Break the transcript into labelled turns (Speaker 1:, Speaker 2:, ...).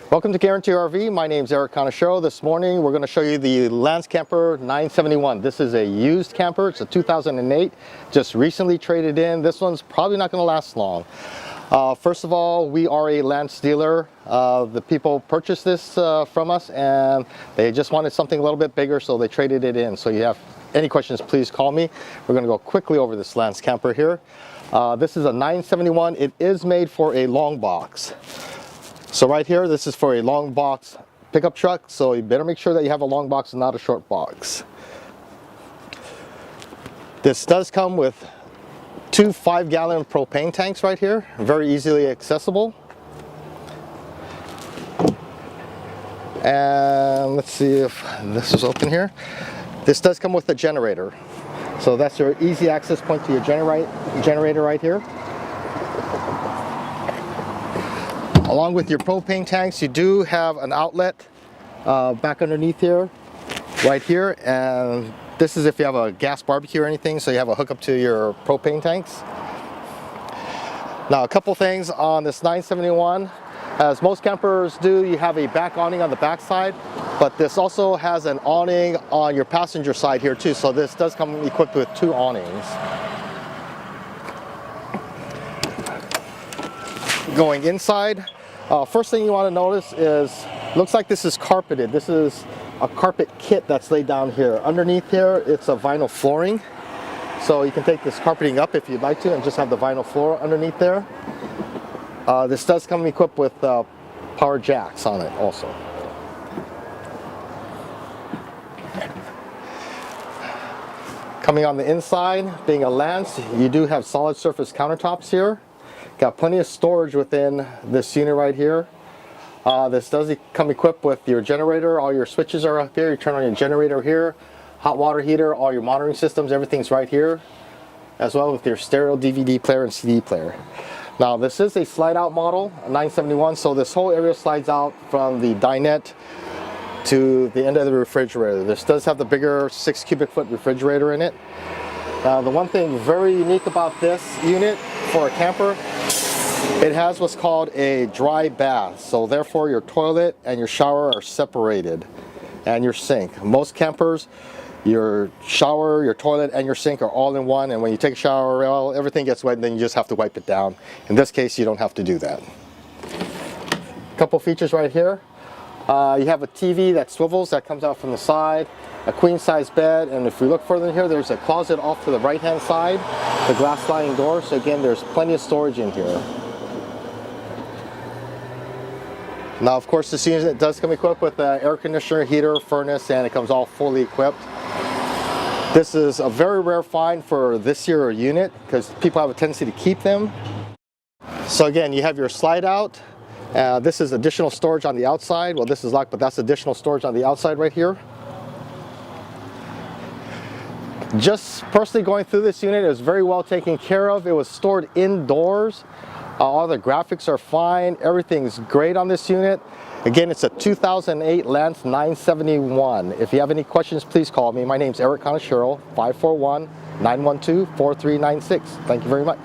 Speaker 1: Welcome to Guaranty RV. My name is Eric.Kaneshiro. This morning we're going to show you the Lance Camper 971. This is a used camper. It's a 2008. Just recently traded in. This one's probably not going to last long. First of all, we are a Lance dealer. The people purchased this from us and they just wanted something a little bit bigger, so they traded it in. So you have any questions, please call me. We're going to go quickly over this Lance camper here. This is a 971. It is made for a long box. So right here, this is for a long box pickup truck, so you better make sure that you have a long box and not a short box. This does come with two 5-gallon propane tanks right here, very easily accessible. And let's see if this is open here. This does come with a generator. So that's your easy access point to your generator right here. Along with your propane tanks, you do have an outlet back underneath here, right here, and this is if you have a gas barbecue or anything, so you have a hookup to your propane tanks. Now, a couple things on this 971. As most campers do, you have a back awning on the back side, but this also has an awning on your passenger side here too, so this does come equipped with two awnings. Going inside, first thing you want to notice is, looks like this is carpeted. This is a carpet kit that's laid down here. Underneath here, it's a vinyl flooring. So you can take this carpeting up if you'd like to and just have the vinyl floor underneath there. This does come equipped with power jacks on it also. Coming on the inside, being a Lance, you do have solid surface countertops here. Got plenty of storage within this unit right here. This does come equipped with your generator. All your switches are up here. You turn on your generator here, hot water heater, all your monitoring systems, everything's right here, as well with your stereo DVD player and CD player. Now, this is a slide out model, a 971, so this whole area slides out from the dinette to the end of the refrigerator. This does have the bigger 6 cubic foot refrigerator in it. The one thing very unique about this unit for a camper, it has what's called a dry bath. So therefore your toilet and your shower are separated, and your sink. Most campers, your shower, your toilet, and your sink are all in one, and when you take a shower, well, everything gets wet and then you just have to wipe it down. In this case, you don't have to do that. A couple features right here. You have a TV that swivels, that comes out from the side, a queen size bed, and if we look further in here, there's a closet off to the right hand side, the glass sliding door, so again, there's plenty of storage in here. Now, of course, this unit does come equipped with an air conditioner, heater, furnace, and it comes all fully equipped. This is a very rare find for this year unit because people have a tendency to keep them. So again, you have your slide out. This is additional storage on the outside. Well, this is locked, but that's additional storage on the outside right here. Just personally going through this unit, it was very well taken care of. It was stored indoors. All the graphics are fine. Everything's great on this unit. Again, it's a 2008 Lance 971. If you have any questions, please call me. My name's Eric.Kaneshiro, 541-912-4396. Thank you very much.